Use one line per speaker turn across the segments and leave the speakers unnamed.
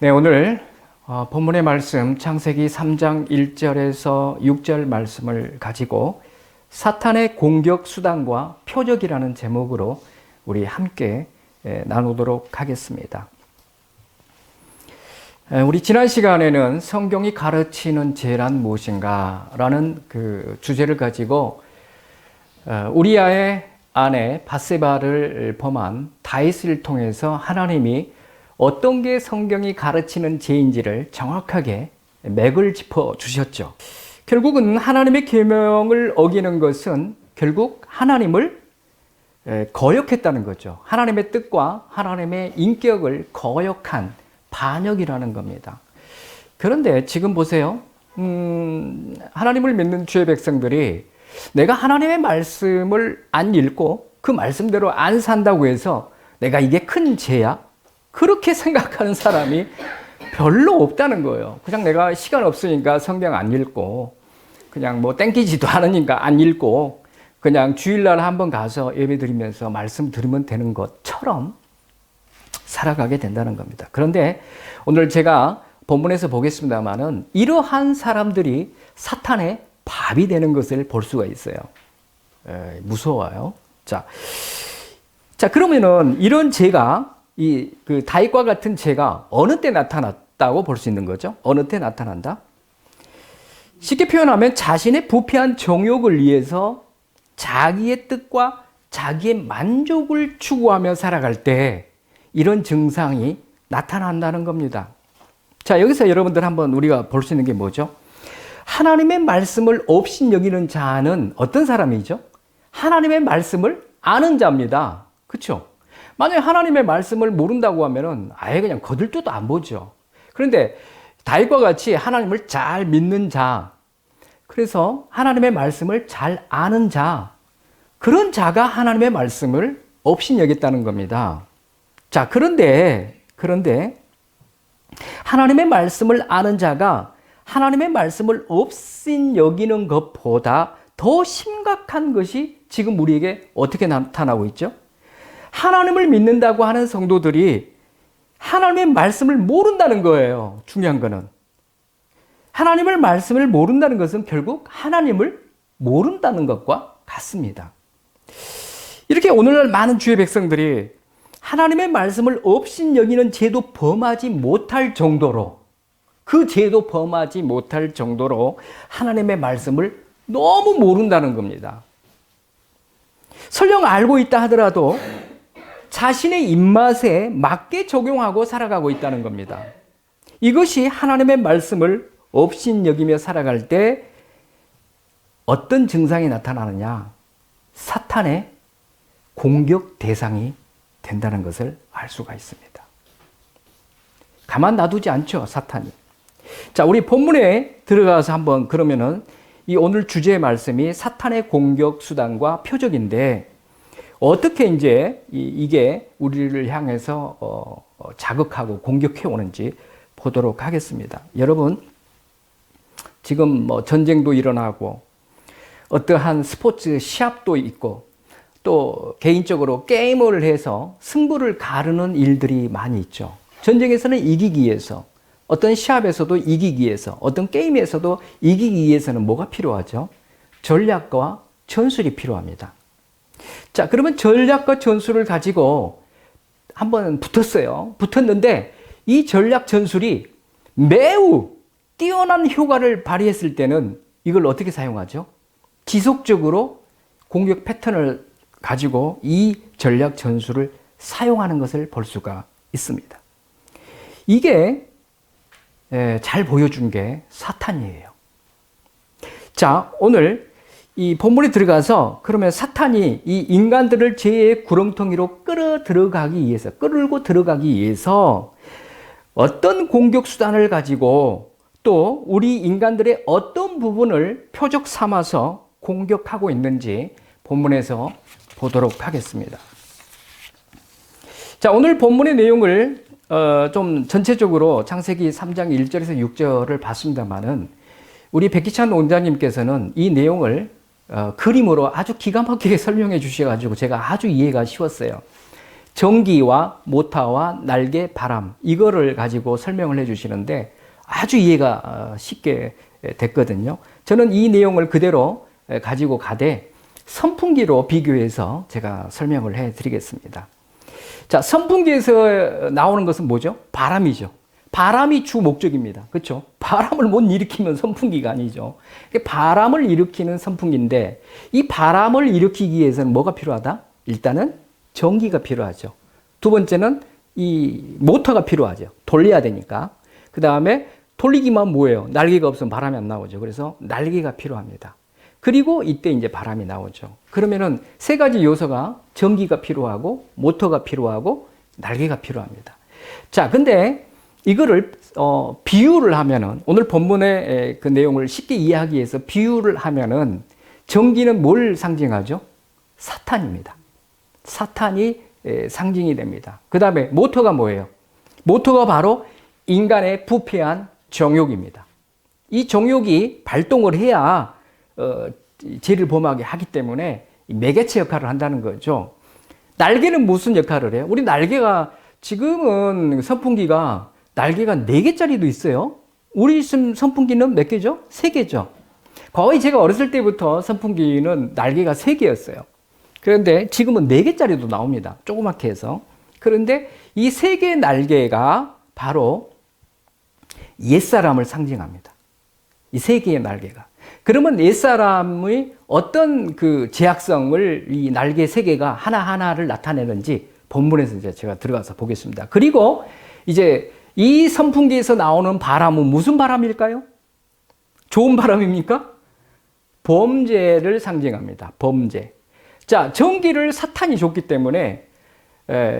네, 오늘 본문의 말씀 창세기 3장 1절에서 6절 말씀을 가지고 사탄의 공격 수단과 표적이라는 제목으로 우리 함께 나누도록 하겠습니다. 우리 지난 시간에는 성경이 가르치는 죄란 무엇인가 라는 그 주제를 가지고 우리아의 아내 밧세바를 범한 다윗을 통해서 하나님이 어떤 게 성경이 가르치는 죄인지를 정확하게 맥을 짚어 주셨죠. 결국은 하나님의 계명을 어기는 것은 결국 하나님을 거역했다는 거죠. 하나님의 뜻과 하나님의 인격을 거역한 반역이라는 겁니다. 그런데 지금 보세요. 하나님을 믿는 주의 백성들이 내가 하나님의 말씀을 안 읽고 그 말씀대로 안 산다고 해서 내가 이게 큰 죄야? 그렇게 생각하는 사람이 별로 없다는 거예요. 그냥 내가 시간 없으니까 성경 안 읽고 그냥 뭐 땡기지도 않으니까 안 읽고 그냥 주일날 한번 가서 예배 드리면서 말씀 들으면 되는 것처럼 살아가게 된다는 겁니다. 그런데 오늘 제가 본문에서 보겠습니다만은 이러한 사람들이 사탄의 밥이 되는 것을 볼 수가 있어요. 무서워요. 자, 그러면은 이런 죄가 그 다윗과 같은 죄가 어느 때 나타났다고 볼 수 있는 거죠? 어느 때 나타난다? 쉽게 표현하면 자신의 부패한 정욕을 위해서 자기의 뜻과 자기의 만족을 추구하며 살아갈 때 이런 증상이 나타난다는 겁니다. 자, 여기서 여러분들 한번 우리가 볼 수 있는 게 뭐죠? 하나님의 말씀을 업신여기는 자는 어떤 사람이죠? 하나님의 말씀을 아는 자입니다. 그렇죠? 만약에 하나님의 말씀을 모른다고 하면은 아예 그냥 거들떠도 안 보죠. 그런데 다윗과 같이 하나님을 잘 믿는 자, 그래서 하나님의 말씀을 잘 아는 자, 그런 자가 하나님의 말씀을 업신여겼다는 겁니다. 자, 그런데 하나님의 말씀을 아는 자가 하나님의 말씀을 업신여기는 것보다 더 심각한 것이 지금 우리에게 어떻게 나타나고 있죠? 하나님을 믿는다고 하는 성도들이 하나님의 말씀을 모른다는 거예요. 중요한 거는. 하나님의 말씀을 모른다는 것은 결국 하나님을 모른다는 것과 같습니다. 이렇게 오늘날 많은 주의 백성들이 하나님의 말씀을 업신여기는 죄도 범하지 못할 정도로, 그 죄도 범하지 못할 정도로 하나님의 말씀을 너무 모른다는 겁니다. 설령 알고 있다 하더라도 자신의 입맛에 맞게 적용하고 살아가고 있다는 겁니다. 이것이 하나님의 말씀을 업신여기며 살아갈 때 어떤 증상이 나타나느냐? 사탄의 공격 대상이 된다는 것을 알 수가 있습니다. 가만 놔두지 않죠, 사탄이. 자, 우리 본문에 들어가서 한번 그러면은 이 오늘 주제의 말씀이 사탄의 공격 수단과 표적인데 어떻게 이제 이게 우리를 향해서 자극하고 공격해 오는지 보도록 하겠습니다. 여러분, 지금 뭐 전쟁도 일어나고 어떠한 스포츠 시합도 있고 또 개인적으로 게임을 해서 승부를 가르는 일들이 많이 있죠. 전쟁에서는 이기기 위해서, 어떤 시합에서도 이기기 위해서, 어떤 게임에서도 이기기 위해서는 뭐가 필요하죠? 전략과 전술이 필요합니다. 자, 그러면 전략과 전술을 가지고 한번 붙었어요. 붙었는데 이 전략 전술이 매우 뛰어난 효과를 발휘했을 때는 이걸 어떻게 사용하죠? 지속적으로 공격 패턴을 가지고 이 전략 전술을 사용하는 것을 볼 수가 있습니다. 이게 잘 보여준 게 사탄이에요. 자, 오늘 이 본문에 들어가서 그러면 사탄이 이 인간들을 죄의 구렁텅이로 끌고 들어가기 위해서 어떤 공격 수단을 가지고 또 우리 인간들의 어떤 부분을 표적 삼아서 공격하고 있는지 본문에서 보도록 하겠습니다. 자, 오늘 본문의 내용을 좀 전체적으로 창세기 3장 1절에서 6절을 봤습니다만은 우리 백기찬 원장님께서는 이 내용을 그림으로 아주 기가 막히게 설명해 주셔가지고 제가 아주 이해가 쉬웠어요. 전기와 모터와 날개, 바람 이거를 가지고 설명을 해 주시는데 아주 이해가 쉽게 됐거든요. 저는 이 내용을 그대로 가지고 가되 선풍기로 비교해서 제가 설명을 해 드리겠습니다. 자, 선풍기에서 나오는 것은 뭐죠? 바람이죠. 바람이 주 목적입니다. 그렇죠? 바람을 못 일으키면 선풍기가 아니죠. 바람을 일으키는 선풍기인데 이 바람을 일으키기 위해서는 뭐가 필요하다? 일단은 전기가 필요하죠. 두 번째는 이 모터가 필요하죠. 돌려야 되니까. 그 다음에 돌리기만 뭐예요? 날개가 없으면 바람이 안 나오죠. 그래서 날개가 필요합니다. 그리고 이때 이제 바람이 나오죠. 그러면은 세 가지 요소가 전기가 필요하고 모터가 필요하고 날개가 필요합니다. 자, 근데 이거를 비유를 하면은 오늘 본문의 그 내용을 쉽게 이해하기 위해서 비유를 하면은 전기는 뭘 상징하죠? 사탄입니다. 사탄이 상징이 됩니다. 그 다음에 모터가 뭐예요? 모터가 바로 인간의 부패한 정욕입니다. 이 정욕이 발동을 해야 죄를 범하게 하기 때문에 매개체 역할을 한다는 거죠. 날개는 무슨 역할을 해요? 우리 날개가 지금은 선풍기가 날개가 4개짜리도 있어요. 우리 선풍기는 몇 개죠? 3개죠. 거의 제가 어렸을 때부터 선풍기는 날개가 3개였어요. 그런데 지금은 4개짜리도 나옵니다. 조그맣게 해서. 그런데 이 3개의 날개가 바로 옛사람을 상징합니다. 이 3개의 날개가. 그러면 옛사람의 어떤 그 제약성을 이 날개 3개가 하나하나를 나타내는지 본문에서 이제 제가 들어가서 보겠습니다. 그리고 이제 이 선풍기에서 나오는 바람은 무슨 바람일까요? 좋은 바람입니까? 범죄를 상징합니다. 범죄. 자, 전기를 사탄이 줬기 때문에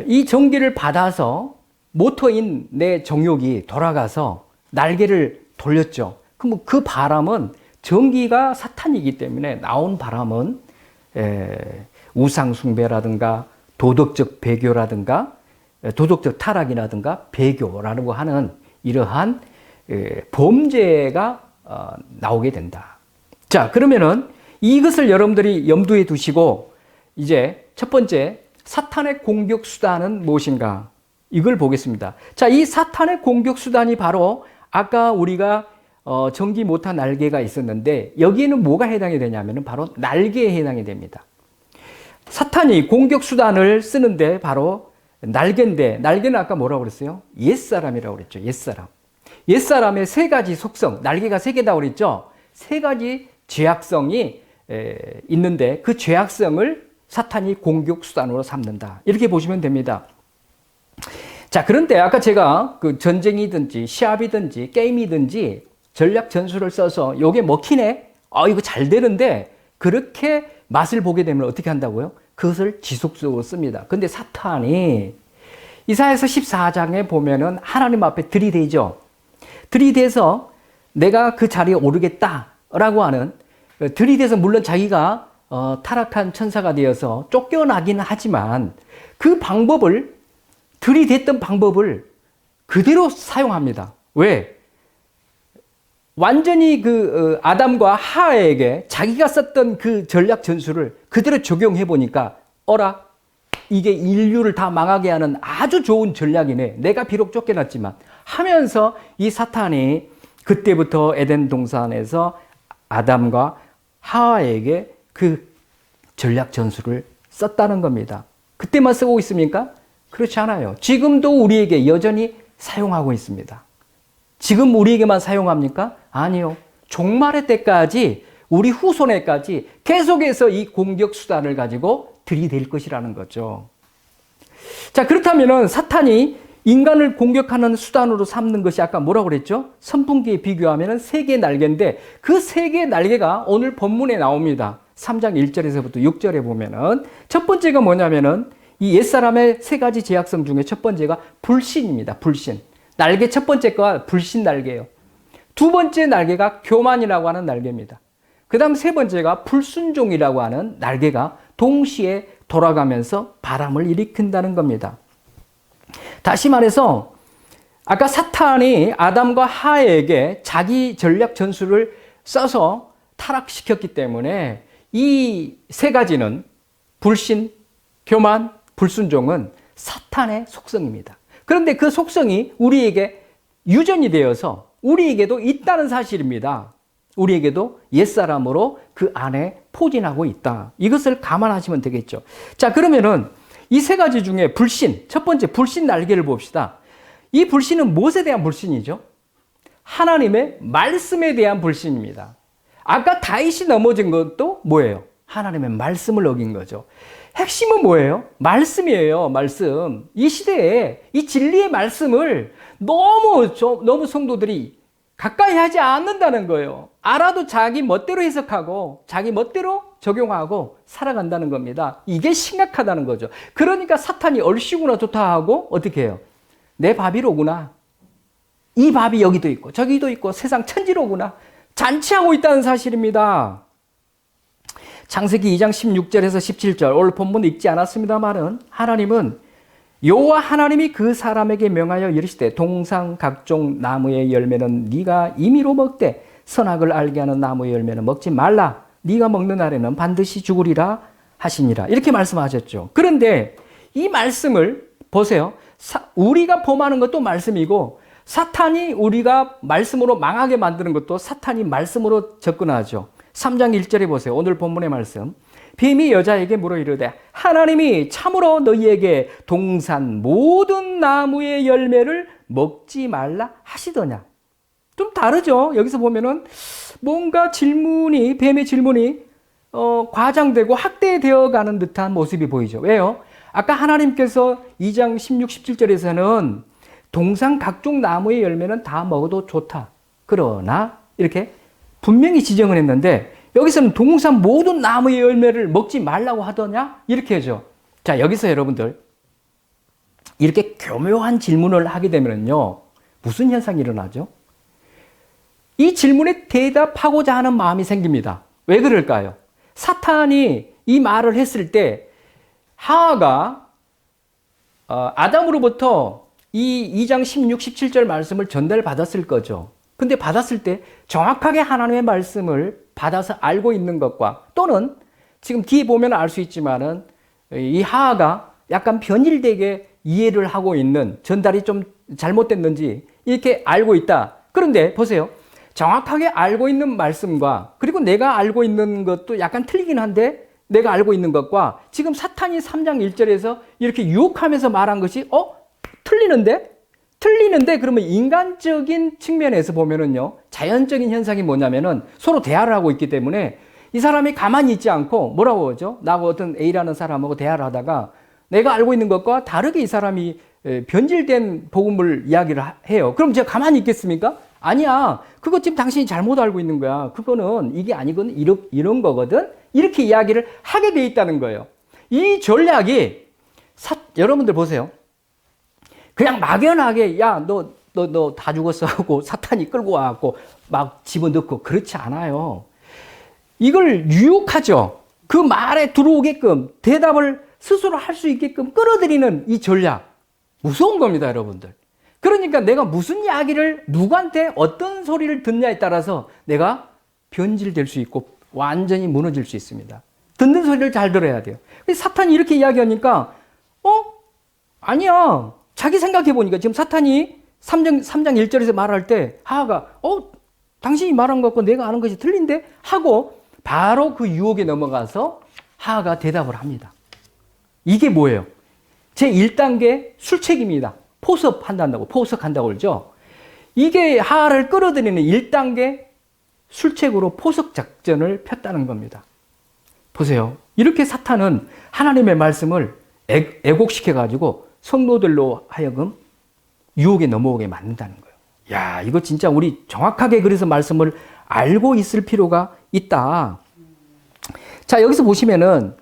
이 전기를 받아서 모터인 내 정욕이 돌아가서 날개를 돌렸죠. 그럼 그 바람은 전기가 사탄이기 때문에 나온 바람은 우상숭배라든가 도덕적 배교라든가 도덕적 타락이라든가 배교라고 하는 이러한 범죄가 나오게 된다. 자, 그러면은 이것을 여러분들이 염두에 두시고 이제 첫 번째 사탄의 공격 수단은 무엇인가? 이걸 보겠습니다. 자, 이 사탄의 공격 수단이 바로 아까 우리가 전기 모터 날개가 있었는데 여기에는 뭐가 해당이 되냐면은 바로 날개에 해당이 됩니다. 사탄이 공격 수단을 쓰는데 바로 날개인데 날개는 아까 뭐라고 그랬어요? 옛사람이라고 그랬죠. 옛사람. 옛사람의 3가지 속성, 날개가 3개다 그랬죠. 3가지 죄악성이 있는데 그 죄악성을 사탄이 공격 수단으로 삼는다. 이렇게 보시면 됩니다. 자, 그런데 아까 제가 그 전쟁이든지 시합이든지 게임이든지 전략 전술을 써서 요게 먹히네? 이거 잘 되는데 그렇게 맛을 보게 되면 어떻게 한다고요? 그것을 지속적으로 씁니다. 근데 사탄이 이사야서 14장에 보면은 하나님 앞에 들이대죠. 들이대서 내가 그 자리에 오르겠다라고 하는 들이대서 물론 자기가 타락한 천사가 되어서 쫓겨나기는 하지만 그 방법을 들이댔던 방법을 그대로 사용합니다. 왜? 완전히 그 아담과 하와에게 자기가 썼던 그 전략 전술을 그대로 적용해 보니까 이게 인류를 다 망하게 하는 아주 좋은 전략이네. 내가 비록 쫓겨났지만 하면서 이 사탄이 그때부터 에덴 동산에서 아담과 하와에게 그 전략 전술을 썼다는 겁니다. 그때만 쓰고 있습니까? 그렇지 않아요. 지금도 우리에게 여전히 사용하고 있습니다. 지금 우리에게만 사용합니까? 아니요. 종말의 때까지 우리 후손에까지 계속해서 이 공격 수단을 가지고 들이댈 것이라는 거죠. 자, 그렇다면은 사탄이 인간을 공격하는 수단으로 삼는 것이 아까 뭐라고 그랬죠? 선풍기에 비교하면은 3개의 날개인데 그 3개의 날개가 오늘 본문에 나옵니다. 3장 1절에서부터 6절에 보면은 첫 번째가 뭐냐면은 이 옛사람의 3가지 제약성 중에 첫 번째가 불신입니다. 불신. 날개 첫 번째가 불신 날개예요. 두 번째 날개가 교만이라고 하는 날개입니다. 그 다음 세 번째가 불순종이라고 하는 날개가 동시에 돌아가면서 바람을 일으킨다는 겁니다. 다시 말해서 아까 사탄이 아담과 하와에게 자기 전략 전술을 써서 타락시켰기 때문에 이 3가지는 불신, 교만, 불순종은 사탄의 속성입니다. 그런데 그 속성이 우리에게 유전이 되어서 우리에게도 있다는 사실입니다. 우리에게도 옛사람으로 그 안에 포진하고 있다. 이것을 감안하시면 되겠죠. 자, 그러면은 이 세 가지 중에 불신, 첫 번째 불신 날개를 봅시다. 이 불신은 무엇에 대한 불신이죠? 하나님의 말씀에 대한 불신입니다. 아까 다윗이 넘어진 것도 뭐예요? 하나님의 말씀을 어긴 거죠. 핵심은 뭐예요? 말씀이에요. 말씀. 이 시대에 이 진리의 말씀을 너무 성도들이 가까이 하지 않는다는 거예요. 알아도 자기 멋대로 해석하고 자기 멋대로 적용하고 살아간다는 겁니다. 이게 심각하다는 거죠. 그러니까 사탄이 얼씨구나 좋다 하고 어떻게 해요? 내 밥이로구나. 이 밥이 여기도 있고 저기도 있고 세상 천지로구나. 잔치하고 있다는 사실입니다. 창세기 2장 16절에서 17절 오늘 본문 읽지 않았습니다만은 하나님은 여호와 하나님이 그 사람에게 명하여 이르시되 동상 각종 나무의 열매는 네가 임의로 먹되 선악을 알게 하는 나무의 열매는 먹지 말라. 네가 먹는 날에는 반드시 죽으리라 하시니라. 이렇게 말씀하셨죠. 그런데 이 말씀을 보세요. 우리가 범하는 것도 말씀이고 사탄이 우리가 말씀으로 망하게 만드는 것도 사탄이 말씀으로 접근하죠. 3장 1절에 보세요. 오늘 본문의 말씀. 뱀이 여자에게 물어 이르되 하나님이 참으로 너희에게 동산 모든 나무의 열매를 먹지 말라 하시더냐. 좀 다르죠. 여기서 보면은 뭔가 질문이 뱀의 질문이 과장되고 확대되어 가는 듯한 모습이 보이죠. 왜요? 아까 하나님께서 2장 16, 17절에서는 동산 각종 나무의 열매는 다 먹어도 좋다. 그러나 이렇게 분명히 지정을 했는데 여기서는 동산 모든 나무의 열매를 먹지 말라고 하더냐? 이렇게 하죠. 자, 여기서 여러분들 이렇게 교묘한 질문을 하게 되면요. 무슨 현상이 일어나죠? 이 질문에 대답하고자 하는 마음이 생깁니다. 왜 그럴까요? 사탄이 이 말을 했을 때 하하가 아담으로부터 이 2장 16, 17절 말씀을 전달받았을 거죠. 근데 받았을 때 정확하게 하나님의 말씀을 받아서 알고 있는 것과 또는 지금 뒤에 보면 알 수 있지만은 이 하하가 약간 변질되게 이해를 하고 있는 전달이 좀 잘못됐는지 이렇게 알고 있다. 그런데 보세요. 정확하게 알고 있는 말씀과 그리고 내가 알고 있는 것도 약간 틀리긴 한데 내가 알고 있는 것과 지금 사탄이 3장 1절에서 이렇게 유혹하면서 말한 것이 틀리는데 그러면 인간적인 측면에서 보면은요 자연적인 현상이 뭐냐면은 서로 대화를 하고 있기 때문에 이 사람이 가만히 있지 않고 뭐라고 하죠? 나하고 어떤 A라는 사람하고 대화를 하다가 내가 알고 있는 것과 다르게 이 사람이 변질된 복음을 이야기를 해요. 그럼 제가 가만히 있겠습니까? 아니야. 그거 지금 당신이 잘못 알고 있는 거야. 그거는 이게 아니거든. 이런 거거든. 이렇게 이야기를 하게 돼 있다는 거예요. 이 전략이 여러분들 보세요. 그냥 막연하게 야, 너 다 죽었어 하고 사탄이 끌고 와갖고 막 집어넣고 그렇지 않아요. 이걸 유혹하죠. 그 말에 들어오게끔 대답을 스스로 할 수 있게끔 끌어들이는 이 전략. 무서운 겁니다, 여러분들. 그러니까 내가 무슨 이야기를 누구한테 어떤 소리를 듣냐에 따라서 내가 변질될 수 있고 완전히 무너질 수 있습니다. 듣는 소리를 잘 들어야 돼요. 사탄이 이렇게 이야기하니까 아니야. 자기 생각해보니까 지금 사탄이 3장 1절에서 말할 때 하하가 당신이 말한 것과 내가 아는 것이 틀린데? 하고 바로 그 유혹에 넘어가서 하하가 대답을 합니다. 이게 뭐예요? 제 1단계 술책입니다. 포석한다고 그러죠. 이게 하하를 끌어들이는 1단계 술책으로 포석 작전을 폈다는 겁니다. 보세요. 이렇게 사탄은 하나님의 말씀을 애곡시켜가지고 성도들로 하여금 유혹에 넘어오게 만든다는 거예요. 야, 이거 진짜 우리 정확하게 그래서 말씀을 알고 있을 필요가 있다. 자, 여기서 보시면은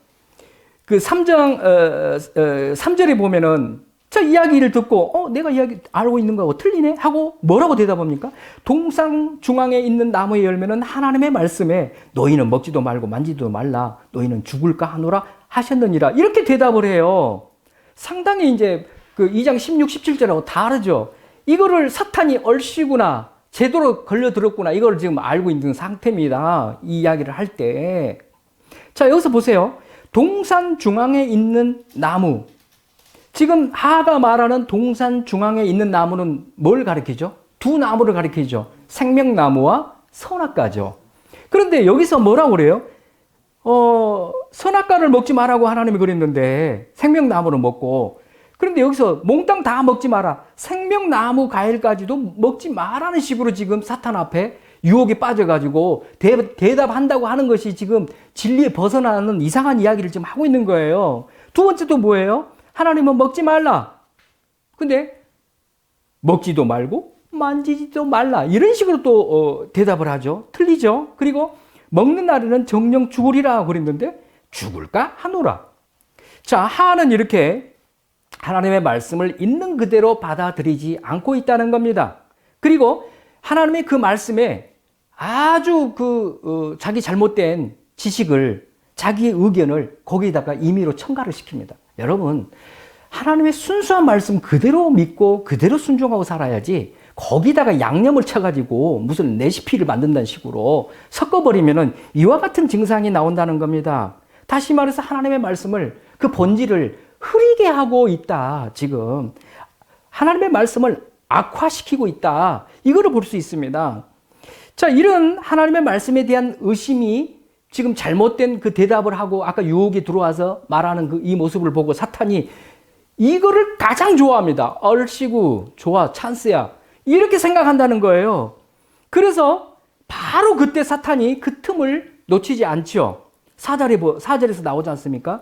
그 3절에 보면은 자, 이야기를 듣고 내가 이야기 알고 있는 거하고 틀리네 하고 뭐라고 대답합니까? 동상 중앙에 있는 나무의 열매는 하나님의 말씀에 너희는 먹지도 말고 만지도 말라 너희는 죽을까 하노라 하셨느니라 이렇게 대답을 해요. 상당히 이제 그 2장 16, 17절하고 다르죠. 이거를 사탄이 얼씨구나 제대로 걸려들었구나 이걸 지금 알고 있는 상태입니다. 이 이야기를 할 때. 자, 여기서 보세요. 동산 중앙에 있는 나무. 지금 하가 말하는 동산 중앙에 있는 나무는 뭘 가리키죠? 두 나무를 가리키죠. 생명나무와 선악과죠. 그런데 여기서 뭐라고 그래요? 선악과를 먹지 말라고 하나님이 그랬는데 생명나무를 먹고, 그런데 여기서 몽땅 다 먹지 마라. 생명나무 과일까지도 먹지 마라는 식으로 지금 사탄 앞에 유혹에 빠져가지고 대답한다고 하는 것이 지금 진리에 벗어나는 이상한 이야기를 지금 하고 있는 거예요. 두 번째 또 뭐예요? 하나님은 먹지 말라. 근데 먹지도 말고 만지지도 말라. 이런 식으로 또 대답을 하죠. 틀리죠. 그리고 먹는 날에는 정령 죽으리라 그랬는데 죽을까 하노라. 자, 하는 이렇게 하나님의 말씀을 있는 그대로 받아들이지 않고 있다는 겁니다. 그리고 하나님의 그 말씀에 아주 자기 잘못된 지식을, 자기 의견을 거기에다가 임의로 첨가를 시킵니다. 여러분, 하나님의 순수한 말씀 그대로 믿고 그대로 순종하고 살아야지, 거기다가 양념을 쳐가지고 무슨 레시피를 만든다는 식으로 섞어버리면은 이와 같은 증상이 나온다는 겁니다. 다시 말해서 하나님의 말씀을, 그 본질을 흐리게 하고 있다. 지금 하나님의 말씀을 악화시키고 있다. 이거를 볼 수 있습니다. 자, 이런 하나님의 말씀에 대한 의심이 지금 잘못된 그 대답을 하고 아까 유혹이 들어와서 말하는 이 모습을 보고 사탄이 이거를 가장 좋아합니다. 얼씨구, 좋아, 찬스야. 이렇게 생각한다는 거예요. 그래서 바로 그때 사탄이 그 틈을 놓치지 않죠. 4절에서 나오지 않습니까?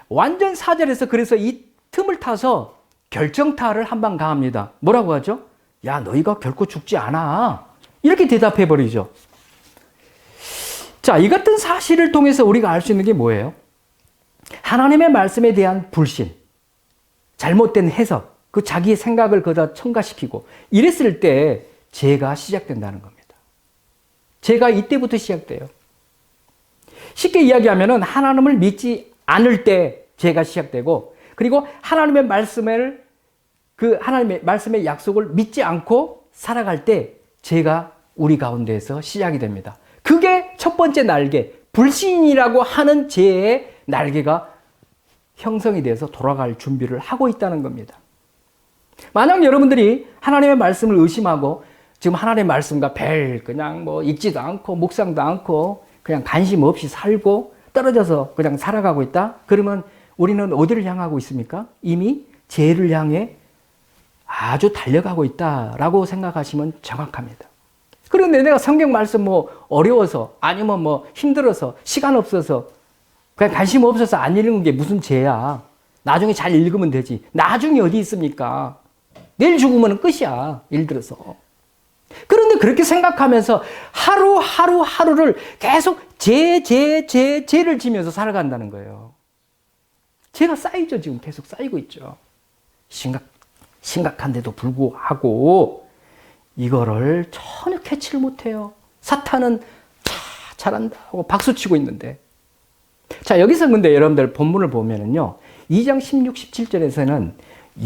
완전 4절에서 그래서 이 틈을 타서 결정타를 한 방 가합니다. 뭐라고 하죠? 야, 너희가 결코 죽지 않아. 이렇게 대답해 버리죠. 자, 이 같은 사실을 통해서 우리가 알 수 있는 게 뭐예요? 하나님의 말씀에 대한 불신, 잘못된 해석, 그 자기의 생각을 거기다 첨가시키고 이랬을 때 죄가 시작된다는 겁니다. 죄가 이때부터 시작돼요. 쉽게 이야기하면은 하나님을 믿지 않을 때 죄가 시작되고, 그리고 하나님의 말씀을, 그 하나님의 말씀의 약속을 믿지 않고 살아갈 때 죄가 우리 가운데에서 시작이 됩니다. 그게 첫 번째 날개, 불신이라고 하는 죄의 날개가 형성이 돼서 돌아갈 준비를 하고 있다는 겁니다. 만약 여러분들이 하나님의 말씀을 의심하고 지금 하나님의 말씀과 그냥 읽지도 않고 묵상도 않고 그냥 관심 없이 살고 떨어져서 그냥 살아가고 있다? 그러면 우리는 어디를 향하고 있습니까? 이미 죄를 향해 아주 달려가고 있다라고 생각하시면 정확합니다. 그런데 내가 성경 말씀 어려워서, 아니면 힘들어서, 시간 없어서, 그냥 관심 없어서 안 읽는 게 무슨 죄야. 나중에 잘 읽으면 되지. 나중에 어디 있습니까? 내일 죽으면 끝이야. 예를 들어서. 그런데 그렇게 생각하면서 하루를 계속 죄를 지면서 살아간다는 거예요. 죄가 쌓이죠. 지금 계속 쌓이고 있죠. 심각한데도 불구하고 이거를 전혀 캐치를 못해요. 사탄은 잘한다 하고 박수치고 있는데. 자, 여기서 근데 여러분들 본문을 보면은요, 2장 16, 17절에서는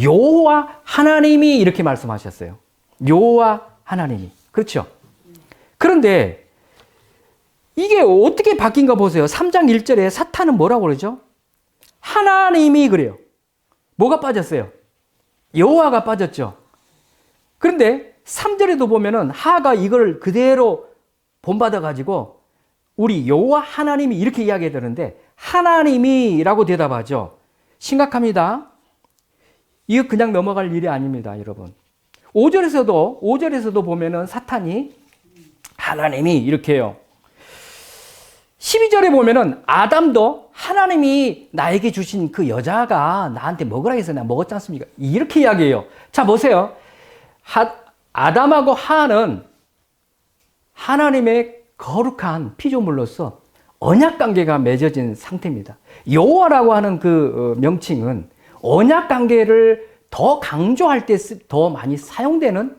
여호와 하나님이 이렇게 말씀하셨어요. 여호와 하나님이. 그렇죠? 그런데 이게 어떻게 바뀐가 보세요. 3장 1절에 사탄은 뭐라고 그러죠? 하나님이 그래요. 뭐가 빠졌어요? 여호와가 빠졌죠. 그런데 3절에도 보면은 하가 이걸 그대로 본받아가지고 우리 여호와 하나님이 이렇게 이야기해야 되는데 하나님이라고 대답하죠. 심각합니다. 이거 그냥 넘어갈 일이 아닙니다, 여러분. 5절에서도 보면은 사탄이 하나님이 이렇게 해요. 12절에 보면은 아담도 하나님이 나에게 주신 그 여자가 나한테 먹으라 해서 내가 먹었지 않습니까? 이렇게 이야기해요. 자, 보세요. 아담하고 하는 하나님의 거룩한 피조물로서 언약 관계가 맺어진 상태입니다. 여호와라고 하는 그 명칭은 언약 관계를 더 강조할 때 더 많이 사용되는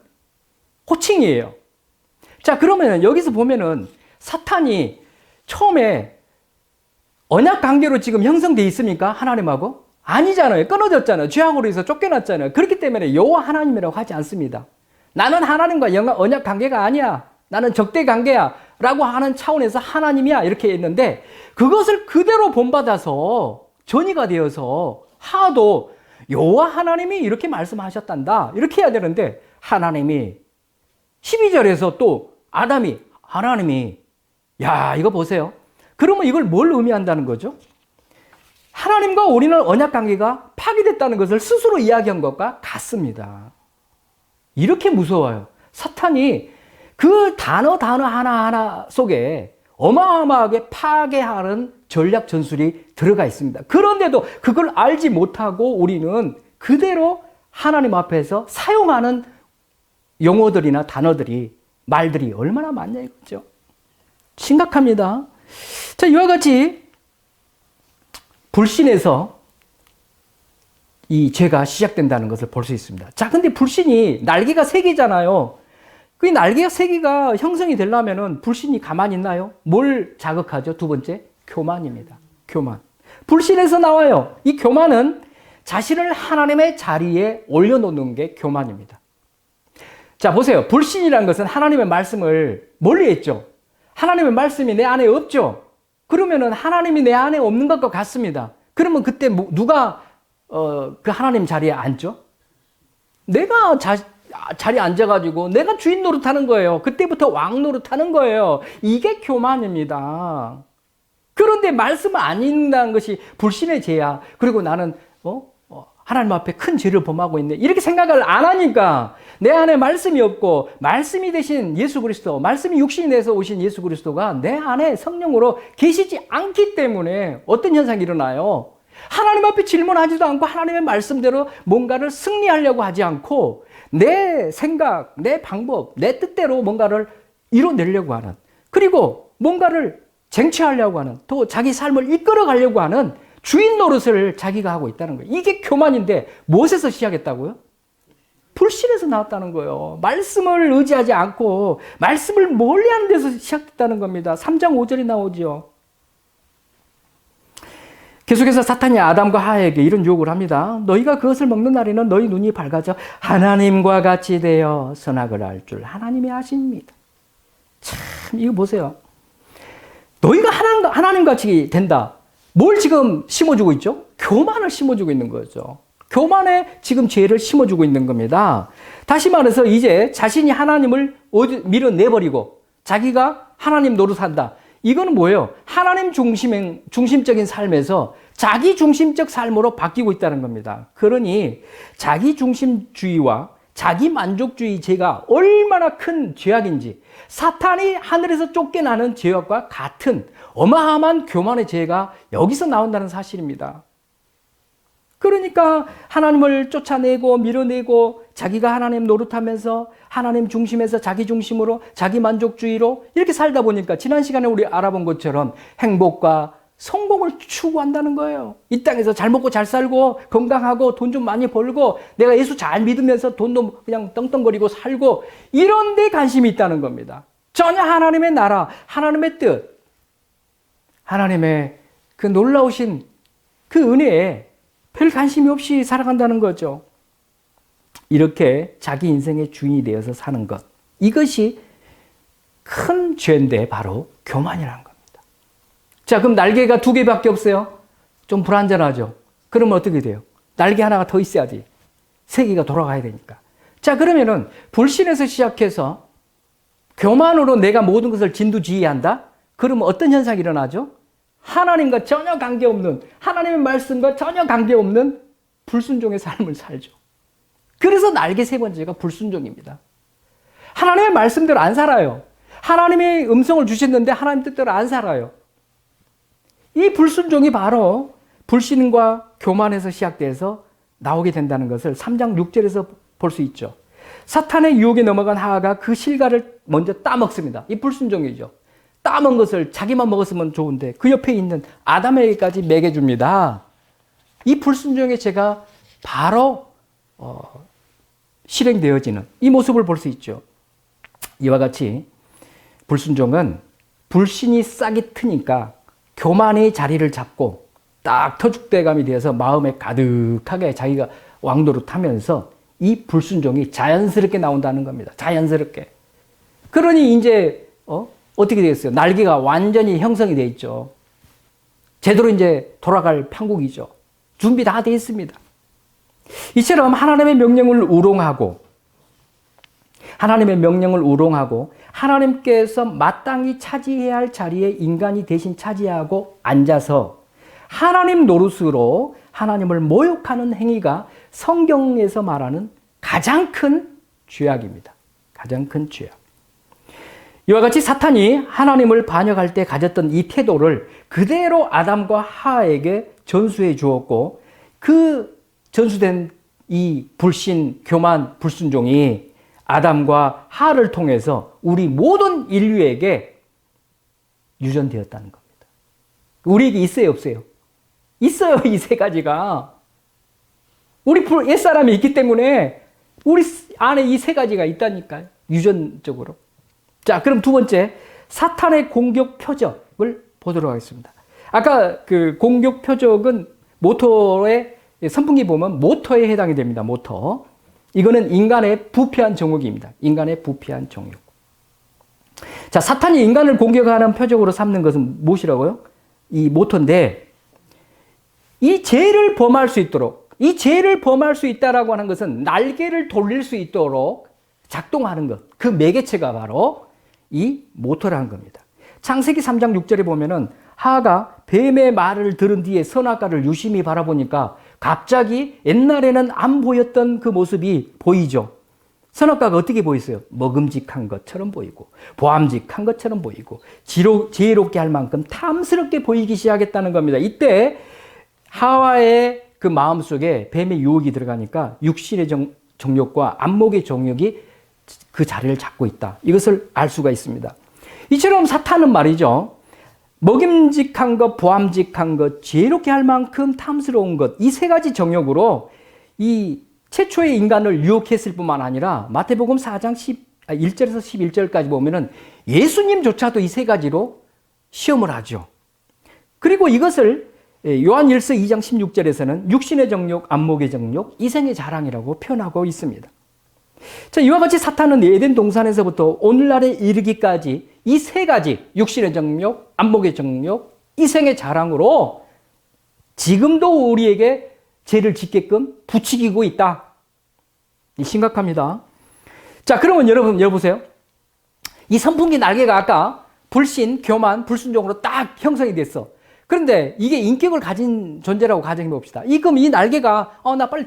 호칭이에요. 자, 그러면 여기서 보면은 사탄이 처음에 언약 관계로 지금 형성되어 있습니까? 하나님하고? 아니잖아요. 끊어졌잖아요. 죄악으로 해서 쫓겨났잖아요. 그렇기 때문에 여호와 하나님이라고 하지 않습니다. 나는 하나님과 언약 관계가 아니야. 나는 적대 관계야. 라고 하는 차원에서 하나님이야. 이렇게 했는데 그것을 그대로 본받아서 전이가 되어서 하도 여호와 하나님이 이렇게 말씀하셨단다. 이렇게 해야 되는데 하나님이 12절에서 또 하나님이 야, 이거 보세요. 그러면 이걸 뭘 의미한다는 거죠? 하나님과 우리는 언약 관계가 파괴됐다는 것을 스스로 이야기한 것과 같습니다. 이렇게 무서워요. 사탄이 그 단어 하나하나 속에 어마어마하게 파괴하는 전략 전술이 들어가 있습니다. 그런데도 그걸 알지 못하고 우리는 그대로 하나님 앞에서 사용하는 용어들이나 단어들이, 말들이 얼마나 많냐 이거죠. 심각합니다. 자, 이와 같이 불신에서 이 죄가 시작된다는 것을 볼 수 있습니다. 자, 근데 불신이 날개가 3개잖아요. 그 날개가 3개가 형성이 되려면은 불신이 가만히 있나요? 뭘 자극하죠? 두 번째, 교만입니다. 교만. 불신에서 나와요. 이 교만은 자신을 하나님의 자리에 올려놓는 게 교만입니다. 자, 보세요. 불신이라는 것은 하나님의 말씀을 멀리 했죠. 하나님의 말씀이 내 안에 없죠. 그러면은 하나님이 내 안에 없는 것과 같습니다. 그러면 그때 누가 그 하나님 자리에 앉죠? 내가 자리에 앉아가지고 내가 주인 노릇하는 거예요. 그때부터 왕 노릇하는 거예요. 이게 교만입니다. 그런데 말씀을 안 읽는다는 것이 불신의 죄야. 그리고 나는 하나님 앞에 큰 죄를 범하고 있네. 이렇게 생각을 안 하니까 내 안에 말씀이 없고 말씀이 되신 예수 그리스도, 말씀이 육신이 돼서 오신 예수 그리스도가 내 안에 성령으로 계시지 않기 때문에 어떤 현상이 일어나요? 하나님 앞에 질문하지도 않고 하나님의 말씀대로 뭔가를 승리하려고 하지 않고 내 생각, 내 방법, 내 뜻대로 뭔가를 이뤄내려고 하는, 그리고 뭔가를 쟁취하려고 하는, 또 자기 삶을 이끌어가려고 하는 주인 노릇을 자기가 하고 있다는 거예요. 이게 교만인데 무엇에서 시작했다고요? 불신에서 나왔다는 거예요. 말씀을 의지하지 않고 말씀을 멀리하는 데서 시작됐다는 겁니다. 3장 5절이 나오죠. 계속해서 사탄이 아담과 하와에게 이런 유혹을 합니다. 너희가 그것을 먹는 날에는 너희 눈이 밝아져 하나님과 같이 되어 선악을 알 줄 하나님이 아십니다. 참, 이거 보세요. 너희가 하나님 같이 된다. 뭘 지금 심어주고 있죠? 교만을 심어주고 있는 거죠. 교만에 지금 죄를 심어주고 있는 겁니다. 다시 말해서 이제 자신이 하나님을 밀어내버리고 자기가 하나님 노릇한다. 이거는 뭐예요? 하나님 중심적인 삶에서 자기 중심적 삶으로 바뀌고 있다는 겁니다. 그러니 자기 중심주의와 자기 만족주의 죄가 얼마나 큰 죄악인지, 사탄이 하늘에서 쫓겨나는 죄악과 같은 어마어마한 교만의 죄가 여기서 나온다는 사실입니다. 그러니까 하나님을 쫓아내고 밀어내고 자기가 하나님 노릇하면서 하나님 중심에서 자기 중심으로 자기 만족주의로 이렇게 살다 보니까 지난 시간에 우리 알아본 것처럼 행복과 성공을 추구한다는 거예요. 이 땅에서 잘 먹고 잘 살고 건강하고 돈 좀 많이 벌고 내가 예수 잘 믿으면서 돈도 그냥 떵떵거리고 살고 이런 데 관심이 있다는 겁니다. 전혀 하나님의 나라, 하나님의 뜻, 하나님의 그 놀라우신 그 은혜에 별 관심이 없이 살아간다는 거죠. 이렇게 자기 인생의 주인이 되어서 사는 것, 이것이 큰 죄인데 바로 교만이라는 겁니다. 자, 그럼 날개가 2개밖에 없어요? 좀 불안전하죠? 그러면 어떻게 돼요? 날개 하나가 더 있어야지. 3개가 돌아가야 되니까. 자, 그러면은 불신에서 시작해서 교만으로 내가 모든 것을 진두지휘한다? 그러면 어떤 현상이 일어나죠? 하나님과 전혀 관계없는, 하나님의 말씀과 전혀 관계없는 불순종의 삶을 살죠. 그래서 날개 3번째가 불순종입니다. 하나님의 말씀대로 안 살아요. 하나님의 음성을 주셨는데 하나님 뜻대로 안 살아요. 이 불순종이 바로 불신과 교만에서 시작돼서 나오게 된다는 것을 3장 6절에서 볼 수 있죠. 사탄의 유혹에 넘어간 하와가 그 실과를 먼저 따먹습니다. 이 불순종이죠. 따먹은 것을 자기만 먹었으면 좋은데 그 옆에 있는 아담에게까지 먹여줍니다. 이 불순종의 죄가 바로 실행되어지는 이 모습을 볼 수 있죠. 이와 같이 불순종은 불신이 싹이 트니까 교만의 자리를 잡고 딱 터줏대감이 되어서 마음에 가득하게 자기가 왕노릇하면서 이 불순종이 자연스럽게 나온다는 겁니다. 자연스럽게. 그러니 이제 어떻게 되겠어요? 날개가 완전히 형성이 되어 있죠. 제대로 이제 돌아갈 판국이죠. 준비 다 되어 있습니다. 이처럼 하나님의 명령을 우롱하고 하나님께서 마땅히 차지해야 할 자리에 인간이 대신 차지하고 앉아서 하나님 노릇으로 하나님을 모욕하는 행위가 성경에서 말하는 가장 큰 죄악입니다. 가장 큰 죄악. 이와 같이 사탄이 하나님을 반역할 때 가졌던 이 태도를 그대로 아담과 하와에게 전수해 주었고, 그 전수된 이 불신, 교만, 불순종이 아담과 하와를 통해서 우리 모든 인류에게 유전되었다는 겁니다. 우리에게 있어요, 없어요? 있어요, 이 세 가지가. 우리 옛사람이 있기 때문에 우리 안에 이 세 가지가 있다니까요. 유전적으로. 자, 그럼 두 번째, 사탄의 공격 표적을 보도록 하겠습니다. 아까 그 공격 표적은 모터의 선풍기 보면 모터에 해당이 됩니다. 모터. 이거는 인간의 부패한 정욕입니다. 인간의 부패한 정욕. 자, 사탄이 인간을 공격하는 표적으로 삼는 것은 무엇이라고요? 이 모터인데, 이 죄를 범할 수 있도록, 이 죄를 범할 수 있다라고 하는 것은 날개를 돌릴 수 있도록 작동하는 것, 그 매개체가 바로 이 모터라는 겁니다. 창세기 3장 6절에 보면은 하가 뱀의 말을 들은 뒤에 선악과를 유심히 바라보니까 갑자기 옛날에는 안 보였던 그 모습이 보이죠. 선악과가 어떻게 보였어요? 먹음직한 것처럼 보이고, 보암직한 것처럼 보이고, 지혜롭게 할 만큼 탐스럽게 보이기 시작했다는 겁니다. 이때 하와의 그 마음속에 뱀의 유혹이 들어가니까 육신의 정욕과 안목의 정욕이 그 자리를 잡고 있다. 이것을 알 수가 있습니다. 이처럼 사탄은 말이죠. 먹임직한 것, 보암직한 것, 지혜롭게 할 만큼 탐스러운 것, 이 세 가지 정욕으로 이 최초의 인간을 유혹했을 뿐만 아니라 마태복음 4장 1절에서 11절까지 보면은 예수님조차도 이 세 가지로 시험을 하죠. 그리고 이것을 요한일서 2장 16절에서는 육신의 정욕, 안목의 정욕, 이생의 자랑이라고 표현하고 있습니다. 자, 이와 같이 사탄은 에덴 동산에서부터 오늘날에 이르기까지 이 세 가지, 육신의 정욕, 안목의 정욕, 이생의 자랑으로 지금도 우리에게 죄를 짓게끔 부추기고 있다. 심각합니다. 자, 그러면 여러분, 여보세요. 이 선풍기 날개가 아까 불신, 교만, 불순종으로 딱 형성이 됐어. 그런데 이게 인격을 가진 존재라고 가정해 봅시다. 그럼 이 날개가 나 빨리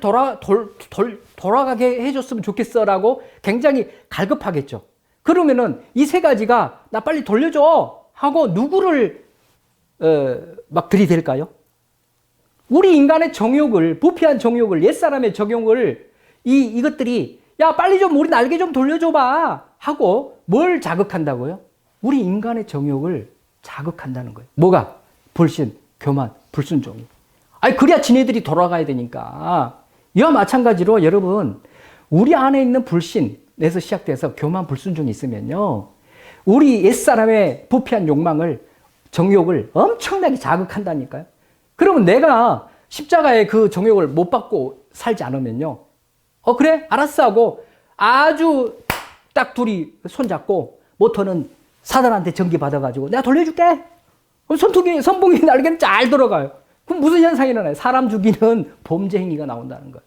돌아가게 해줬으면 좋겠어라고 굉장히 갈급하겠죠. 그러면은 이 세 가지가 나 빨리 돌려줘 하고 누구를 막 들이댈까요? 우리 인간의 정욕을, 부패한 정욕을, 옛사람의 정욕을 이것들이 야 빨리 좀 우리 날개 좀 돌려줘봐 하고 뭘 자극한다고요? 우리 인간의 정욕을 자극한다는 거예요. 뭐가? 불신, 교만, 불순종이. 아니 그래야 지네들이 돌아가야 되니까. 이와 마찬가지로 여러분 우리 안에 있는 불신에서 시작돼서 교만, 불순종이 있으면요. 우리 옛사람의 부패한 욕망을, 정욕을 엄청나게 자극한다니까요. 그러면 내가 십자가의 그 정욕을 못 받고 살지 않으면요. 그래? 알았어 하고 아주 딱 둘이 손잡고 모터는 사단한테 전기 받아가지고 내가 돌려줄게. 선풍기 날개는 잘 돌아가요. 그럼 무슨 현상이 일어나요? 사람 죽이는 범죄 행위가 나온다는 거예요.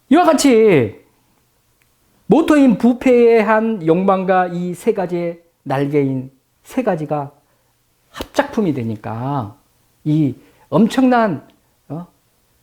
이와 같이 모터인 부패한 욕망과 이 세 가지의 날개인 세 가지가 합작품이 되니까 이 엄청난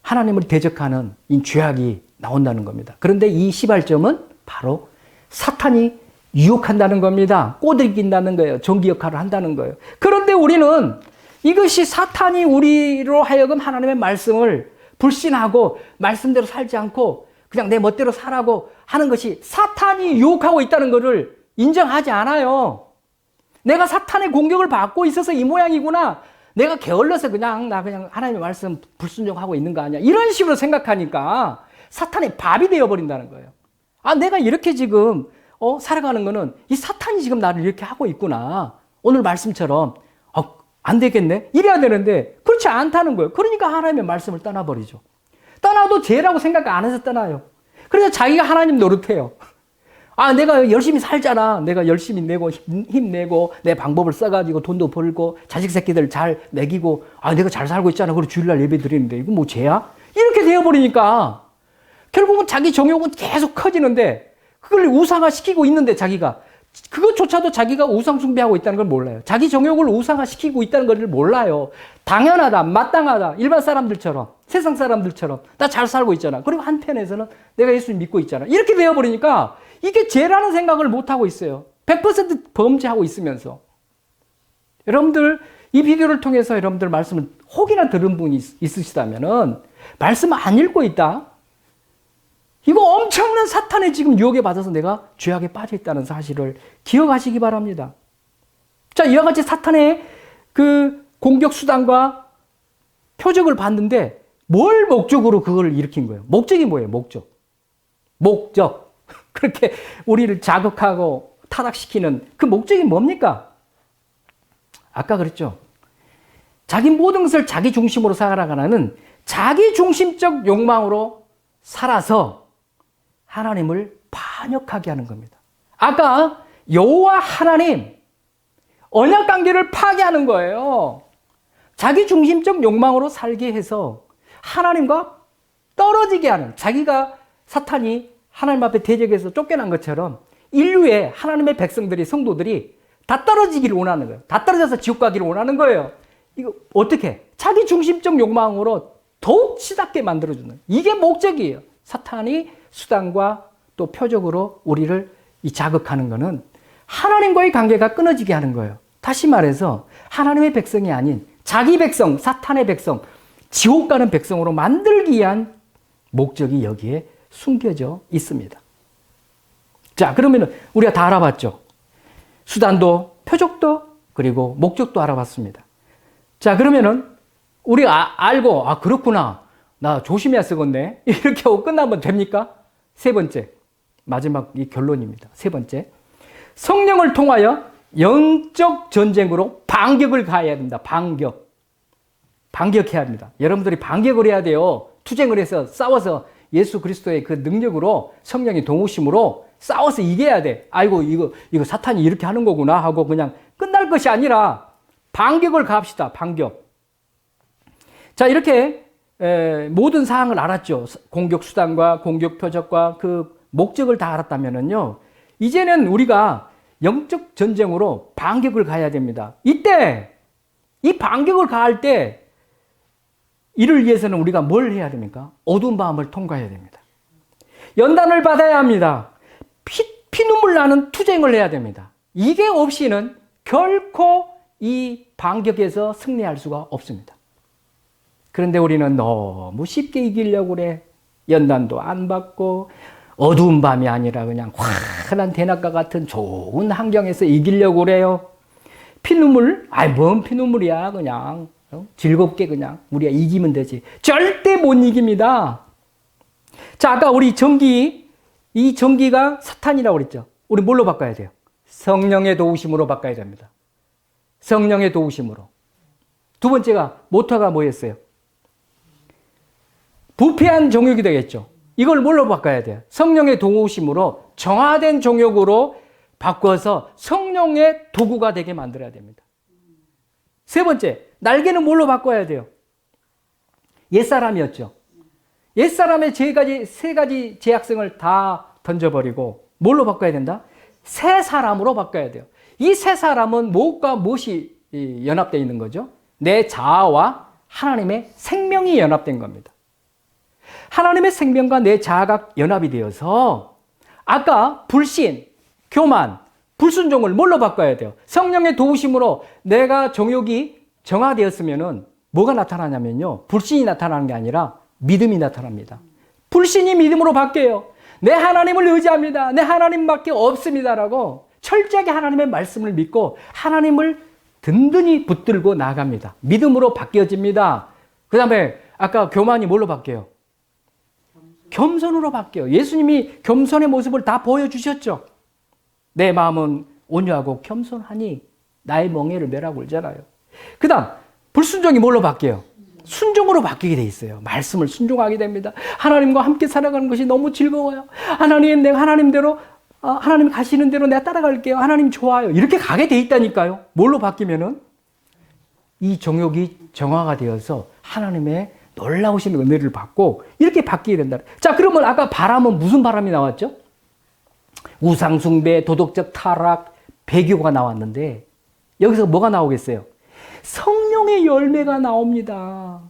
하나님을 대적하는 이 죄악이 나온다는 겁니다. 그런데 이 시발점은 바로 사탄이 유혹한다는 겁니다. 꼬드긴다는 거예요. 종기 역할을 한다는 거예요. 그런데 우리는 이것이 사탄이 우리로 하여금 하나님의 말씀을 불신하고 말씀대로 살지 않고 그냥 내 멋대로 살라고 하는 것이 사탄이 유혹하고 있다는 것을 인정하지 않아요. 내가 사탄의 공격을 받고 있어서 이 모양이구나. 내가 게을러서 그냥 하나님의 말씀 불순종하고 있는 거 아니야. 이런 식으로 생각하니까 사탄의 밥이 되어버린다는 거예요. 내가 이렇게 지금 살아가는 거는 이 사탄이 지금 나를 이렇게 하고 있구나. 오늘 말씀처럼 안 되겠네. 이래야 되는데 그렇지 않다는 거예요. 그러니까 하나님의 말씀을 떠나버리죠. 떠나도 죄라고 생각 안 해서 떠나요. 그래서 자기가 하나님 노릇해요. 내가 열심히 살잖아. 내가 열심히 내고 힘내고 내 방법을 써가지고 돈도 벌고 자식 새끼들 잘 먹이고 내가 잘 살고 있잖아. 그리고 주일날 예배 드리는데 이거 뭐 죄야? 이렇게 되어버리니까 결국은 자기 정욕은 계속 커지는데 그걸 우상화시키고 있는데 자기가 그것조차도 자기가 우상 숭배하고 있다는 걸 몰라요. 자기 정욕을 우상화시키고 있다는 걸 몰라요. 당연하다, 마땅하다, 일반 사람들처럼, 세상 사람들처럼 나 잘 살고 있잖아. 그리고 한편에서는 내가 예수님 믿고 있잖아. 이렇게 되어버리니까 이게 죄라는 생각을 못하고 있어요. 100% 범죄하고 있으면서. 여러분들 이 비디오를 통해서 여러분들 말씀을 혹이나 들은 분이 있으시다면은 말씀 안 읽고 있다? 이거 엄청난 사탄의 지금 유혹에 받아서 내가 죄악에 빠져 있다는 사실을 기억하시기 바랍니다. 자, 이와 같이 사탄의 그 공격 수단과 표적을 봤는데 뭘 목적으로 그걸 일으킨 거예요? 목적이 뭐예요? 목적. 그렇게 우리를 자극하고 타락시키는 그 목적이 뭡니까? 아까 그랬죠. 자기 모든 것을 자기 중심으로 살아가는 자기 중심적 욕망으로 살아서 하나님을 반역하게 하는 겁니다. 아까 여호와 하나님 언약 관계를 파괴하는 거예요. 자기 중심적 욕망으로 살게 해서 하나님과 떨어지게 하는, 자기가 사탄이 하나님 앞에 대적해서 쫓겨난 것처럼 인류의 하나님의 백성들이, 성도들이 다 떨어지기를 원하는 거예요. 다 떨어져서 지옥 가기를 원하는 거예요. 이거 어떻게? 자기 중심적 욕망으로 더욱 치닫게 만들어주는, 이게 목적이에요. 사탄이 수단과 또 표적으로 우리를 자극하는 것은 하나님과의 관계가 끊어지게 하는 거예요. 다시 말해서 하나님의 백성이 아닌 자기 백성, 사탄의 백성, 지옥 가는 백성으로 만들기 위한 목적이 여기에 숨겨져 있습니다. 자, 그러면 우리가 다 알아봤죠. 수단도, 표적도, 그리고 목적도 알아봤습니다. 자, 그러면은 우리가 알고, 그렇구나, 나 조심해야 쓰겠네, 이렇게 하고 끝나면 됩니까? 세 번째, 마지막 이 결론입니다. 세 번째, 성령을 통하여 영적 전쟁으로 반격을 가해야 됩니다. 반격해야 합니다. 여러분들이 반격을 해야 돼요. 투쟁을 해서 싸워서 예수 그리스도의 그 능력으로, 성령의 동우심으로 싸워서 이겨야 돼. 아이고, 이거 사탄이 이렇게 하는 거구나 하고 그냥 끝날 것이 아니라 반격을 가합시다. 반격. 자, 이렇게 모든 사항을 알았죠. 공격 수단과 공격 표적과 그 목적을 다 알았다면은요, 이제는 우리가 영적 전쟁으로 반격을 가야 됩니다. 이때 이 반격을 가할 때 이를 위해서는 우리가 뭘 해야 됩니까? 어두운 밤을 통과해야 됩니다. 연단을 받아야 합니다. 피눈물 나는 투쟁을 해야 됩니다. 이게 없이는 결코 이 반격에서 승리할 수가 없습니다. 그런데 우리는 너무 쉽게 이기려고 그래. 연단도 안 받고 어두운 밤이 아니라 그냥 환한 대낮과 같은 좋은 환경에서 이기려고 그래요. 피눈물? 뭔 피눈물이야. 그냥 즐겁게 그냥 우리가 이기면 되지. 절대 못 이깁니다. 자, 아까 우리 이 전기가 사탄이라고 그랬죠. 우리 뭘로 바꿔야 돼요? 성령의 도우심으로 바꿔야 됩니다. 성령의 도우심으로. 두 번째가 모터가 뭐였어요? 부패한 정욕이 되겠죠. 이걸 뭘로 바꿔야 돼요? 성령의 도우심으로 정화된 정욕으로 바꿔서 성령의 도구가 되게 만들어야 됩니다. 세 번째, 날개는 뭘로 바꿔야 돼요? 옛사람이었죠. 옛사람의 세 가지 죄악성을 다 던져버리고 뭘로 바꿔야 된다? 새 사람으로 바꿔야 돼요. 이 새 사람은 무엇과 무엇이 연합되어 있는 거죠? 내 자아와 하나님의 생명이 연합된 겁니다. 하나님의 생명과 내 자아가 연합이 되어서 아까 불신, 교만, 불순종을 뭘로 바꿔야 돼요? 성령의 도우심으로 내가 정욕이 정화되었으면은 뭐가 나타나냐면요, 불신이 나타나는 게 아니라 믿음이 나타납니다. 불신이 믿음으로 바뀌어요. 내 하나님을 의지합니다. 내 하나님밖에 없습니다라고 철저하게 하나님의 말씀을 믿고 하나님을 든든히 붙들고 나아갑니다. 믿음으로 바뀌어집니다. 그 다음에 아까 교만이 뭘로 바뀌어요? 겸손으로 바뀌어요. 예수님이 겸손의 모습을 다 보여주셨죠. 내 마음은 온유하고 겸손하니 나의 멍에를 메라고 그러잖아요. 그 다음 불순종이 뭘로 바뀌어요? 순종으로 바뀌게 돼 있어요. 말씀을 순종하게 됩니다. 하나님과 함께 살아가는 것이 너무 즐거워요. 하나님, 내가 하나님대로 하나님 가시는 대로 내가 따라갈게요. 하나님 좋아요. 이렇게 가게 돼 있다니까요. 뭘로 바뀌면은 이 정욕이 정화가 되어서 하나님의 놀라우신 은혜를 받고 이렇게 바뀌게 된다. 자, 그러면 아까 바람은 무슨 바람이 나왔죠? 우상숭배, 도덕적 타락, 배교가 나왔는데 여기서 뭐가 나오겠어요? 성령의 열매가 나옵니다.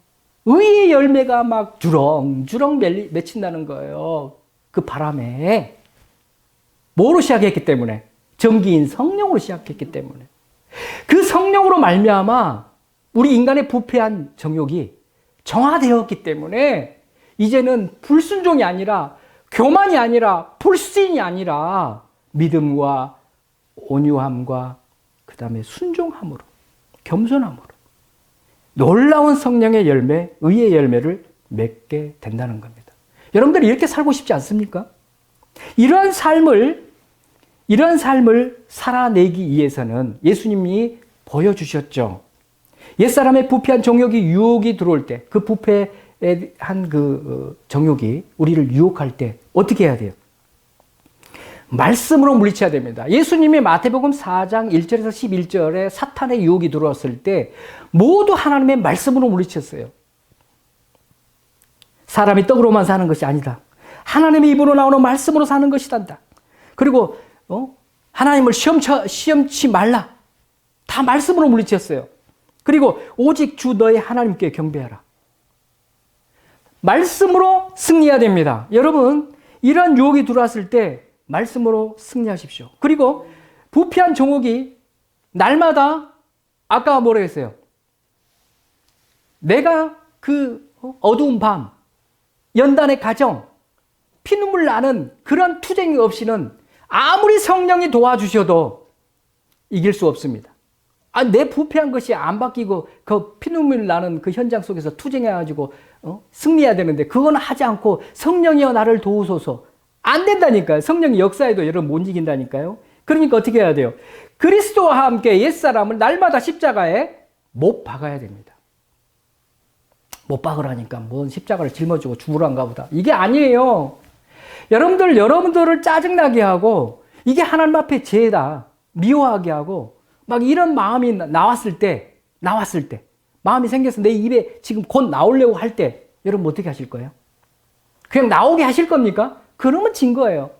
의의 열매가 막 주렁주렁 맺힌다는 거예요. 그 바람에. 뭐로 시작했기 때문에? 전기인 성령으로 시작했기 때문에. 그 성령으로 말미암아 우리 인간의 부패한 정욕이 정화되었기 때문에 이제는 불순종이 아니라 교만이 아니라 불신이 아니라 믿음과 온유함과 그 다음에 순종함으로 겸손함으로 놀라운 성령의 열매, 의의 열매를 맺게 된다는 겁니다. 여러분들이 이렇게 살고 싶지 않습니까? 이러한 삶을 살아내기 위해서는 예수님이 보여주셨죠. 옛사람의 부패한 정욕이 유혹이 들어올 때, 그 부패한 정욕이 우리를 유혹할 때 어떻게 해야 돼요? 말씀으로 물리쳐야 됩니다. 예수님이 마태복음 4장 1절에서 11절에 사탄의 유혹이 들어왔을 때 모두 하나님의 말씀으로 물리쳤어요. 사람이 떡으로만 사는 것이 아니다. 하나님의 입으로 나오는 말씀으로 사는 것이란다. 그리고 하나님을 시험치 말라. 다 말씀으로 물리쳤어요. 그리고 오직 주 너의 하나님께 경배하라. 말씀으로 승리해야 됩니다. 여러분, 이러한 유혹이 들어왔을 때 말씀으로 승리하십시오. 그리고 부패한 정욕이 날마다 아까 뭐라 했어요? 내가 그 어두운 밤, 연단의 가정, 피눈물 나는 그런 투쟁이 없이는 아무리 성령이 도와주셔도 이길 수 없습니다. 내 부패한 것이 안 바뀌고 그 피눈물 나는 그 현장 속에서 투쟁해가지고 승리해야 되는데 그건 하지 않고 성령이여 나를 도우소서. 안 된다니까요. 성령이 역사에도 여러분 못 이긴다니까요. 그러니까 어떻게 해야 돼요? 그리스도와 함께 옛사람을 날마다 십자가에 못 박아야 됩니다. 못 박으라니까 뭔 십자가를 짊어지고 죽으란가 보다. 이게 아니에요. 여러분들을 짜증나게 하고 이게 하나님 앞에 죄다 미워하게 하고 막 이런 마음이 나왔을 때 마음이 생겨서 내 입에 지금 곧 나오려고 할 때 여러분 어떻게 하실 거예요? 그냥 나오게 하실 겁니까? 그러면 진 거예요.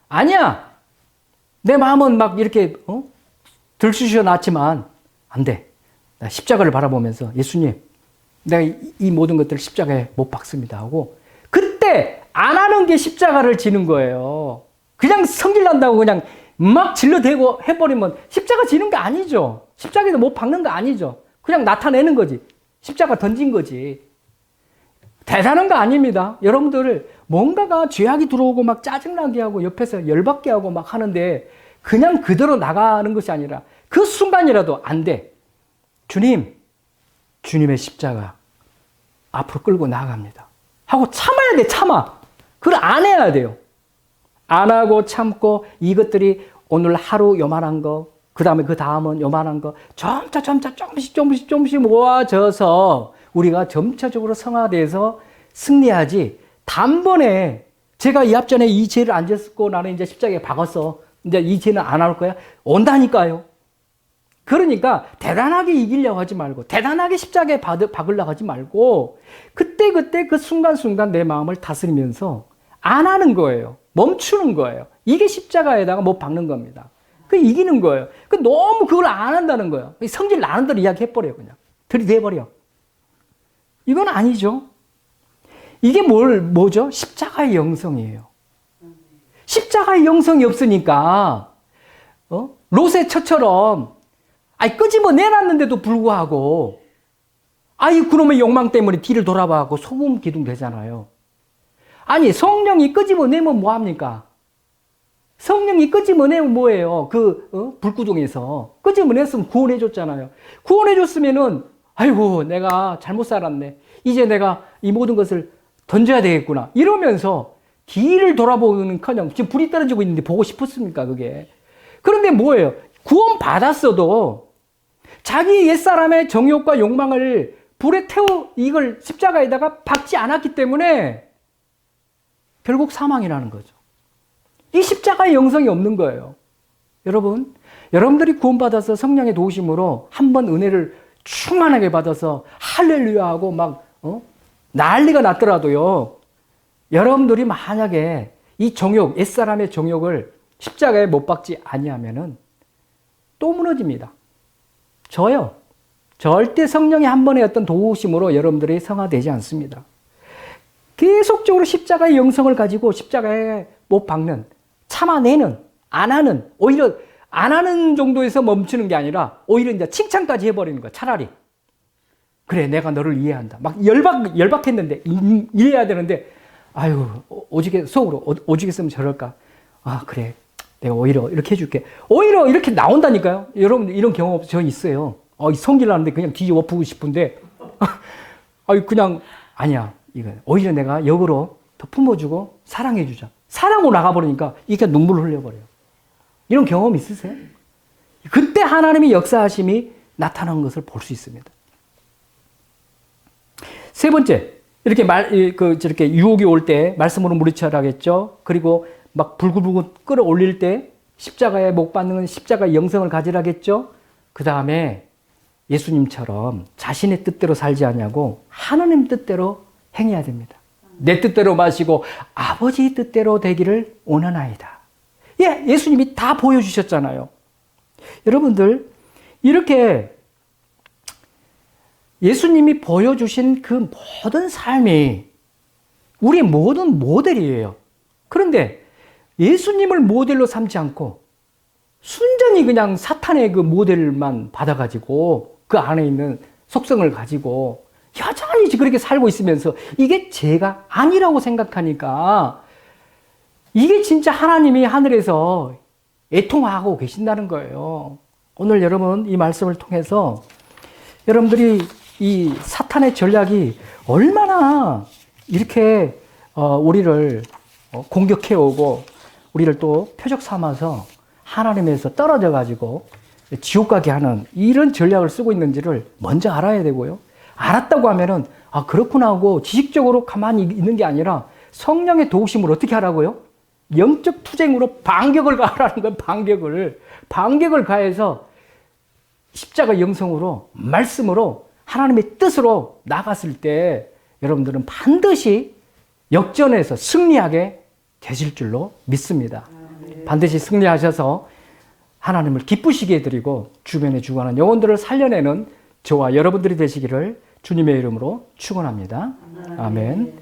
아니야. 내 마음은 막 이렇게 들쑤셔 놨지만 안 돼. 나 십자가를 바라보면서 예수님 내가 이 모든 것들을 십자가에 못 박습니다 하고 그때 안 하는 게 십자가를 지는 거예요. 그냥 성질 난다고 그냥 막 질러대고 해버리면 십자가 지는 게 아니죠. 십자가에서 못 박는 거 아니죠. 그냥 나타내는 거지. 십자가 던진 거지. 대단한 거 아닙니다. 여러분들 뭔가가 죄악이 들어오고 막 짜증나게 하고 옆에서 열받게 하고 막 하는데 그냥 그대로 나가는 것이 아니라 그 순간이라도 안 돼. 주님의 십자가 앞으로 끌고 나아갑니다. 하고 참아야 돼, 참아. 그걸 안 해야 돼요. 안 하고 참고 이것들이 오늘 하루 요만한 거, 그 다음은 요만한 거, 점차 조금씩 모아져서 우리가 점차적으로 성화돼서 승리하지. 단번에 제가 이 앞전에 이 죄를 안 졌고 나는 이제 십자가에 박았어. 이제 이 죄는 안 할 거야? 온다니까요. 그러니까 대단하게 이기려고 하지 말고 대단하게 십자가에 박으려고 하지 말고 그때 그 순간순간 내 마음을 다스리면서 안 하는 거예요. 멈추는 거예요. 이게 십자가에다가 못 박는 겁니다. 그 이기는 거예요. 그 너무 그걸 안 한다는 거예요. 성질 나는 대로 이야기해버려요. 그냥 들이대버려. 이건 아니죠. 이게 뭐죠? 십자가의 영성이에요. 십자가의 영성이 없으니까 롯의 처처럼 끄집어내놨는데도 불구하고 그놈의 욕망 때문에 뒤를 돌아봐갖고 소금 기둥 되잖아요. 아니 성령이 끄집어내면 뭐합니까? 성령이 끄집어내면 뭐예요? 불구덩에서 끄집어냈으면 구원해줬잖아요. 구원해줬으면은 아이고 내가 잘못 살았네. 이제 내가 이 모든 것을 던져야 되겠구나. 이러면서 뒤를 돌아보는커녕 지금 불이 떨어지고 있는데 보고 싶었습니까 그게? 그런데 뭐예요? 구원 받았어도 자기 옛사람의 정욕과 욕망을 불에 이걸 십자가에다가 박지 않았기 때문에 결국 사망이라는 거죠. 이 십자가의 영성이 없는 거예요. 여러분, 여러분들이 구원받아서 성령의 도우심으로 한번 은혜를 충만하게 받아서 할렐루야 하고 막 난리가 났더라도요, 여러분들이 만약에 이 정욕, 옛사람의 정욕을 십자가에 못 박지 아니하면은 또 무너집니다. 저요. 절대 성령의 한 번의 어떤 도우심으로 여러분들이 성화되지 않습니다. 계속적으로 십자가의 영성을 가지고 십자가에 못 박는, 참아내는, 안 하는, 오히려 안 하는 정도에서 멈추는 게 아니라 오히려 이제 칭찬까지 해버리는 거야, 차라리. 그래, 내가 너를 이해한다. 막 열박했는데, 이해해야 되는데, 아유, 오죽에, 속으로, 오죽했으면 저럴까. 아, 그래. 내가 오히려 이렇게 해줄게. 오히려 이렇게 나온다니까요. 여러분, 이런 경험 저 있어요. 성질 나는데 그냥 뒤집어 엎고 싶은데, 그냥, 아니야. 이거. 오히려 내가 역으로 더 품어주고 사랑해주자. 사랑으로 나가버리니까 이게 눈물을 흘려버려요. 이런 경험 있으세요? 그때 하나님의 역사하심이 나타난 것을 볼 수 있습니다. 세 번째, 이렇게 저렇게 유혹이 올 때 말씀으로 물리쳐라겠죠. 그리고 막 불글불글 끌어올릴 때 십자가에 못 박는 십자가의 영성을 가지라겠죠. 그 다음에 예수님처럼 자신의 뜻대로 살지 않냐고 하나님 뜻대로 행해야 됩니다. 내 뜻대로 마시고 아버지 뜻대로 되기를 원하나이다. 예, 예수님이 다 보여주셨잖아요. 여러분들, 이렇게 예수님이 보여주신 그 모든 삶이 우리의 모든 모델이에요. 그런데 예수님을 모델로 삼지 않고 순전히 그냥 사탄의 그 모델만 받아가지고 그 안에 있는 속성을 가지고 여전히 그렇게 살고 있으면서 이게 죄가 아니라고 생각하니까 이게 진짜 하나님이 하늘에서 애통하고 계신다는 거예요. 오늘 여러분 이 말씀을 통해서 여러분들이 이 사탄의 전략이 얼마나 이렇게 우리를 공격해오고 우리를 또 표적 삼아서 하나님에서 떨어져 가지고 지옥 가게 하는 이런 전략을 쓰고 있는지를 먼저 알아야 되고요. 알았다고 하면은 그렇구나 하고 지식적으로 가만히 있는 게 아니라 성령의 도우심을 어떻게 하라고요? 영적 투쟁으로 반격을 가하라는 거예요. 반격을 가해서 십자가 영성으로 말씀으로 하나님의 뜻으로 나갔을 때 여러분들은 반드시 역전해서 승리하게 되실 줄로 믿습니다. 반드시 승리하셔서 하나님을 기쁘시게 해드리고 주변에 죽어가는 영혼들을 살려내는 저와 여러분들이 되시기를 주님의 이름으로 축원합니다. 아멘.